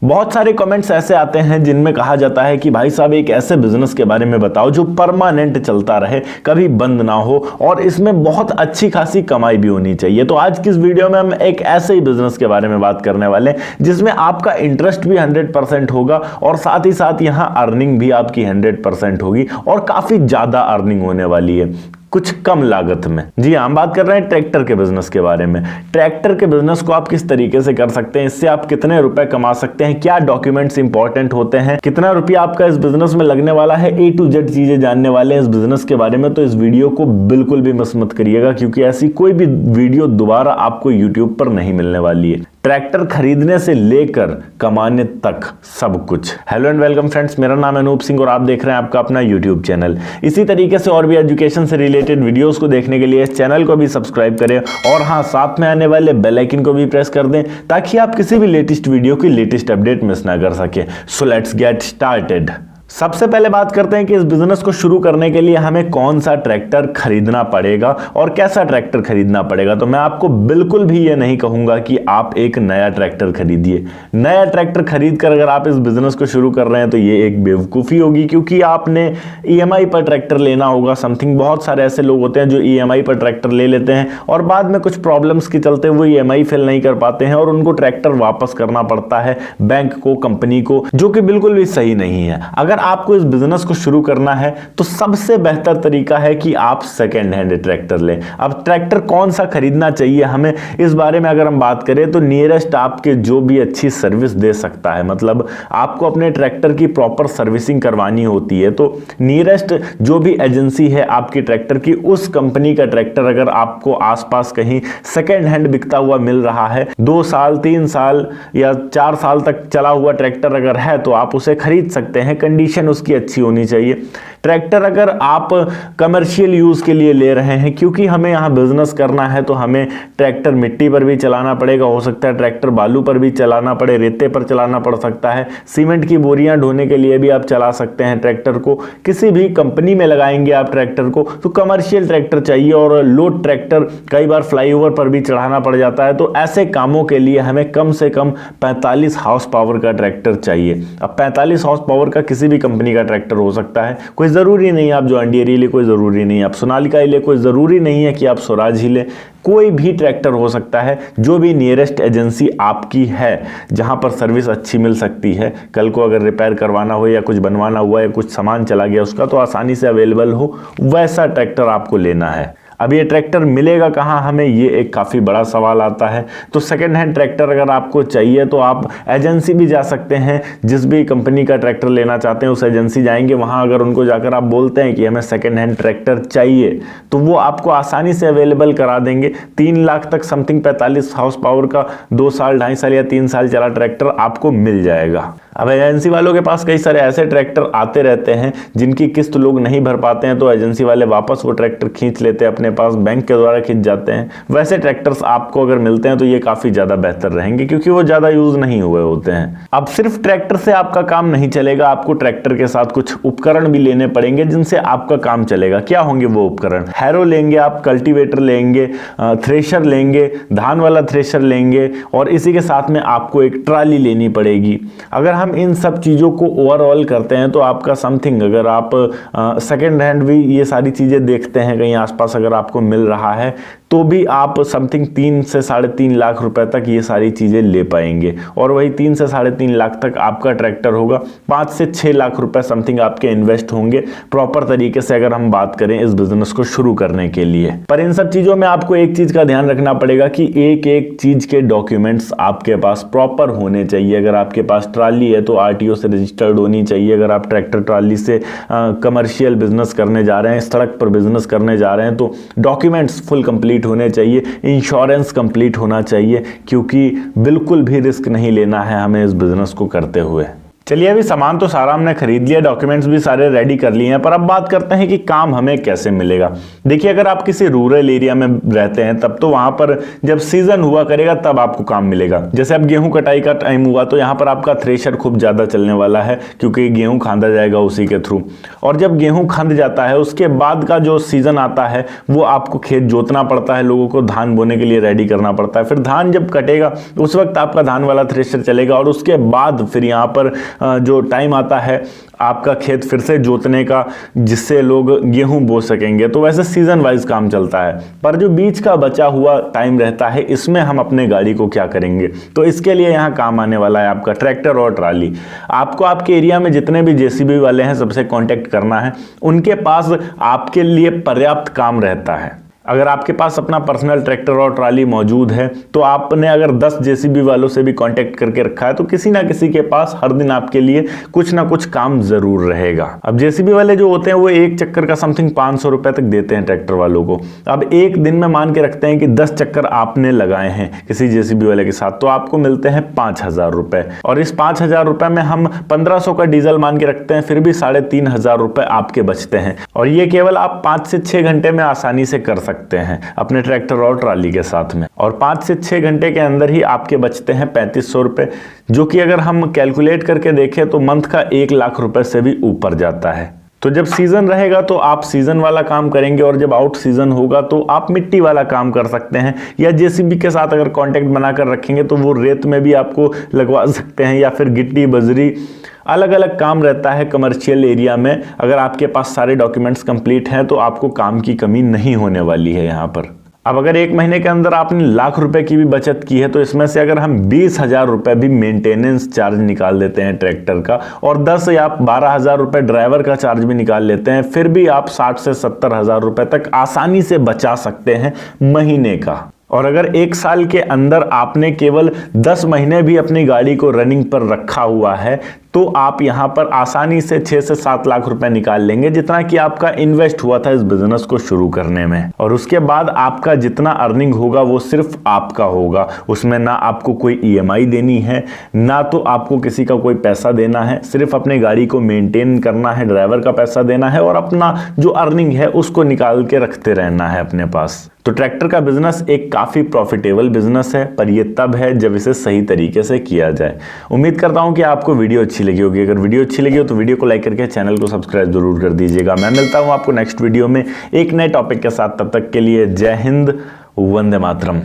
बहुत सारे कमेंट्स ऐसे आते हैं जिनमें कहा जाता है कि भाई साहब एक ऐसे बिजनेस के बारे में बताओ जो परमानेंट चलता रहे, कभी बंद ना हो और इसमें बहुत अच्छी खासी कमाई भी होनी चाहिए। तो आज की इस वीडियो में हम एक ऐसे ही बिजनेस के बारे में बात करने वाले हैं जिसमें आपका इंटरेस्ट भी 100% होगा और साथ ही साथ यहां अर्निंग भी आपकी 100% होगी और काफी ज्यादा अर्निंग होने वाली है कुछ कम लागत में। जी हम बात कर रहे हैं ट्रैक्टर के बिजनेस के बारे में। ट्रैक्टर के बिजनेस को आप किस तरीके से कर सकते हैं, इससे आप कितने रुपए कमा सकते हैं, क्या डॉक्यूमेंट्स इंपॉर्टेंट होते हैं, कितना रुपया आपका इस बिजनेस में लगने वाला है, A to Z चीजें जानने वाले हैं इस बिजनेस के बारे में। तो इस वीडियो को बिल्कुल भी मिस मत करिएगा क्योंकि ऐसी कोई भी वीडियो दोबारा आपको यूट्यूब पर नहीं मिलने वाली है। ट्रैक्टर खरीदने से लेकर कमाने तक सब कुछ। हेलो एंड वेलकम फ्रेंड्स, मेरा नाम है अनूप सिंह और आप देख रहे हैं आपका अपना यूट्यूब चैनल। इसी तरीके से और भी एजुकेशन से रिलेटेड वीडियोस को देखने के लिए इस चैनल को भी सब्सक्राइब करें और हाँ, साथ में आने वाले बेल आइकन को भी प्रेस कर दें ताकि आप किसी भी लेटेस्ट वीडियो की लेटेस्ट अपडेट मिस ना कर सके। So let's get started. सबसे पहले बात करते हैं कि इस बिजनेस को शुरू करने के लिए हमें कौन सा ट्रैक्टर खरीदना पड़ेगा और कैसा ट्रैक्टर खरीदना पड़ेगा। तो मैं आपको बिल्कुल भी ये नहीं कहूंगा कि आप एक नया ट्रैक्टर खरीदिए। नया ट्रैक्टर खरीद कर अगर आप इस बिजनेस को शुरू कर रहे हैं तो ये एक बेवकूफ़ी होगी क्योंकि आपने EMI पर ट्रैक्टर लेना होगा समथिंग। बहुत सारे ऐसे लोग होते हैं जो EMI पर ट्रैक्टर ले लेते हैं और बाद में कुछ प्रॉब्लम्स के चलते वो EMI फिल नहीं कर पाते हैं और उनको ट्रैक्टर वापस करना पड़ता है बैंक को, कंपनी को, जो कि बिल्कुल भी सही नहीं है। अगर आपको इस बिजनेस को शुरू करना है तो सबसे बेहतर तरीका है कि आप सेकेंड हैंड ट्रैक्टर लें। अब ट्रैक्टर कौन सा खरीदना चाहिए हमें, इस बारे में अगर हम बात करें तो नियरेस्ट आपके जो भी अच्छी सर्विस दे सकता है, मतलब आपको अपने ट्रैक्टर की प्रॉपर सर्विसिंग करवानी होती है तो नियरेस्ट जो भी एजेंसी है आपकी ट्रैक्टर की, उस कंपनी का ट्रैक्टर अगर आपको आसपास कहीं सेकेंड हैंड बिकता हुआ मिल रहा है, 2 साल 3 साल या 4 साल तक चला हुआ ट्रैक्टर अगर है तो आप उसे खरीद सकते हैं। कंडीशन उसकी अच्छी होनी चाहिए। ट्रैक्टर अगर आप कमर्शियल यूज के लिए ले रहे हैं, क्योंकि हमें यहां बिजनेस करना है तो हमें ट्रैक्टर मिट्टी पर भी चलाना पड़ेगा, हो सकता है ट्रैक्टर बालू पर भी चलाना पड़े, रेते पर चलाना पड़ सकता है, सीमेंट की बोरियां ढोने के लिए भी आप चला सकते हैं ट्रैक्टर को। किसी भी कंपनी में लगाएंगे आप ट्रैक्टर को तो कमर्शियल ट्रैक्टर चाहिए और लोड ट्रैक्टर कई बार फ्लाईओवर पर भी चढ़ाना पड़ जाता है। तो ऐसे कामों के लिए हमें कम से कम 45 हॉर्स पावर का ट्रैक्टर चाहिए। अब 45 हॉर्स पावर का किसी भी कंपनी का ट्रैक्टर हो सकता है, कोई जरूरी नहीं आप जॉन डीरे ले, कोई जरूरी नहीं आप सोनालिका ले, कोई जरूरी नहीं है कि आप स्वराज ही ले, कोई भी ट्रैक्टर हो सकता है। जो भी नियरेस्ट एजेंसी आपकी है जहां पर सर्विस अच्छी मिल सकती है, कल को अगर रिपेयर करवाना हो या कुछ बनवाना हुआ या कुछ सामान चला गया उसका तो आसानी से अवेलेबल हो, वैसा ट्रैक्टर आपको लेना है। अब ये ट्रैक्टर मिलेगा कहाँ हमें, ये एक काफ़ी बड़ा सवाल आता है। तो सेकेंड हैंड ट्रैक्टर अगर आपको चाहिए तो आप एजेंसी भी जा सकते हैं। जिस भी कंपनी का ट्रैक्टर लेना चाहते हैं उस एजेंसी जाएंगे, वहाँ अगर उनको जाकर आप बोलते हैं कि हमें सेकेंड हैंड ट्रैक्टर चाहिए तो वो आपको आसानी से अवेलेबल करा देंगे। 3 लाख तक समथिंग 45 हाउस पावर का 2 साल 2.5 साल या 3 साल चला ट्रैक्टर आपको मिल जाएगा। अब एजेंसी वालों के पास कई सारे ऐसे ट्रैक्टर आते रहते हैं जिनकी किस्त लोग नहीं भर पाते हैं तो एजेंसी वाले वापस वो ट्रैक्टर खींच लेते हैं अपने पास, बैंक के द्वारा खींच जाते हैं। वैसे ट्रैक्टर्स आपको अगर मिलते हैं तो ये काफ़ी ज़्यादा बेहतर रहेंगे क्योंकि वो ज़्यादा यूज़ नहीं हुए होते हैं। अब सिर्फ ट्रैक्टर से आपका काम नहीं चलेगा, आपको ट्रैक्टर के साथ कुछ उपकरण भी लेने पड़ेंगे जिनसे आपका काम चलेगा। क्या होंगे वो उपकरण? हैरो लेंगे आप, कल्टीवेटर लेंगे, थ्रेशर लेंगे, धान वाला थ्रेशर लेंगे और इसी के साथ में आपको एक ट्राली लेनी पड़ेगी। अगर हम इन सब चीज़ों को ओवरऑल करते हैं तो आपका समथिंग, अगर आप सेकेंड हैंड भी ये सारी चीज़ें देखते हैं कहीं आसपास अगर आपको मिल रहा है तो भी आप समथिंग 3 से 3.5 लाख रुपए तक ये सारी चीज़ें ले पाएंगे और वही 3 से 3.5 लाख तक आपका ट्रैक्टर होगा। 5 से 6 लाख रुपए समथिंग आपके इन्वेस्ट होंगे प्रॉपर तरीके से अगर हम बात करें इस बिजनेस को शुरू करने के लिए। पर इन सब चीज़ों में आपको एक चीज़ का ध्यान रखना पड़ेगा कि एक एक चीज़ के डॉक्यूमेंट्स आपके पास प्रॉपर होने चाहिए। अगर आपके पास ट्राली है तो RTO से रजिस्टर्ड होनी चाहिए। अगर आप ट्रैक्टर ट्राली से कमर्शियल बिजनेस करने जा रहे हैं, सड़क पर बिजनेस करने जा रहे हैं तो डॉक्यूमेंट्स फुल कंप्लीट होने चाहिए, इंश्योरेंस कंप्लीट होना चाहिए क्योंकि बिल्कुल भी रिस्क नहीं लेना है हमें इस बिजनेस को करते हुए। चलिए, अभी सामान तो सारा हमने खरीद लिया, डॉक्यूमेंट्स भी सारे रेडी कर लिए हैं, पर अब बात करते हैं कि काम हमें कैसे मिलेगा। देखिए, अगर आप किसी रूरल एरिया में रहते हैं तब तो वहां पर जब सीजन हुआ करेगा तब आपको काम मिलेगा। जैसे अब गेहूं कटाई का टाइम हुआ तो यहाँ पर आपका थ्रेशर खूब ज्यादा चलने वाला है, क्योंकि गेहूं खांदा जाएगा उसी के थ्रू। और जब गेहूं खंद जाता है उसके बाद का जो सीजन आता है वो आपको खेत जोतना पड़ता है, लोगों को धान बोने के लिए रेडी करना पड़ता है। फिर धान जब कटेगा उस वक्त आपका धान वाला थ्रेशर चलेगा, और उसके बाद फिर यहाँ पर जो टाइम आता है आपका खेत फिर से जोतने का, जिससे लोग गेहूं बो सकेंगे। तो वैसे सीजन वाइज काम चलता है, पर जो बीच का बचा हुआ टाइम रहता है इसमें हम अपने गाड़ी को क्या करेंगे, तो इसके लिए यहाँ काम आने वाला है आपका ट्रैक्टर और ट्राली। आपको आपके एरिया में जितने भी जेसीबी वाले हैं सबसे कांटेक्ट करना है, उनके पास आपके लिए पर्याप्त काम रहता है। अगर आपके पास अपना पर्सनल ट्रैक्टर और ट्राली मौजूद है तो आपने अगर 10 जेसीबी वालों से भी कांटेक्ट करके रखा है तो किसी ना किसी के पास हर दिन आपके लिए कुछ ना कुछ काम जरूर रहेगा। अब जेसीबी वाले जो होते हैं वो एक चक्कर का समथिंग 500 रुपए तक देते हैं ट्रैक्टर वालों को। अब एक दिन में मान के रखते हैं कि 10 चक्कर आपने लगाए हैं किसी जेसीबी वाले के साथ, तो आपको मिलते हैं 5000 रुपए। और इस 5000 रुपए में हम 1500 का डीजल मान के रखते हैं, फिर भी 3500 रुपए आपके बचते हैं। और ये केवल आप 5 से 6 घंटे में आसानी से कर सकते हैं अपने ट्रैक्टर और ट्राली के साथ में। और 5 से 6 घंटे के अंदर ही आपके बचते हैं 3500 रुपए, जो कि अगर हम कैलकुलेट करके देखें तो मंथ का 1 लाख रुपए से भी ऊपर जाता है। तो जब सीजन रहेगा तो आप सीजन वाला काम करेंगे, और जब आउट सीजन होगा तो आप मिट्टी वाला काम कर सकते हैं, या जेसीबी के साथ अगर कांटेक्ट बनाकर रखेंगे तो वो रेत में भी आपको लगवा सकते हैं, या फिर गिट्टी बजरी, अलग अलग काम रहता है कमर्शियल एरिया में। अगर आपके पास सारे डॉक्यूमेंट्स कंप्लीट हैं तो आपको काम की कमी नहीं होने वाली है यहाँ पर। अब अगर एक महीने के अंदर आपने लाख रुपए की भी बचत की है तो इसमें से अगर हम 20,000 रुपए भी मेंटेनेंस चार्ज निकाल देते हैं ट्रैक्टर का, और 10 या 12,000 रुपए ड्राइवर का चार्ज भी निकाल लेते हैं, फिर भी आप 60 से 70,000 रुपए तक आसानी से बचा सकते हैं महीने का। और अगर 1 साल के अंदर आपने केवल 10 महीने भी अपनी गाड़ी को रनिंग पर रखा हुआ है तो आप यहां पर आसानी से 6 से 7 लाख रुपए निकाल लेंगे, जितना कि आपका इन्वेस्ट हुआ था इस बिजनेस को शुरू करने में। और उसके बाद आपका जितना अर्निंग होगा वो सिर्फ आपका होगा, उसमें ना आपको कोई EMI देनी है, ना तो आपको किसी का कोई पैसा देना है, सिर्फ अपने गाड़ी को मेंटेन करना है, ड्राइवर का पैसा देना है, और अपना जो अर्निंग है उसको निकाल के रखते रहना है अपने पास। तो ट्रैक्टर का बिजनेस एक काफी प्रॉफिटेबल बिजनेस है, पर यह तब है जब इसे सही तरीके से किया जाए। उम्मीद करता हूं कि आपको वीडियो अच्छी लगी होगी। अगर वीडियो अच्छी लगी हो तो वीडियो को लाइक करके चैनल को सब्सक्राइब जरूर कर दीजिएगा। मैं मिलता हूं आपको नेक्स्ट वीडियो में एक नए टॉपिक के साथ, तब तक के लिए जय हिंद, वंदे मातरम।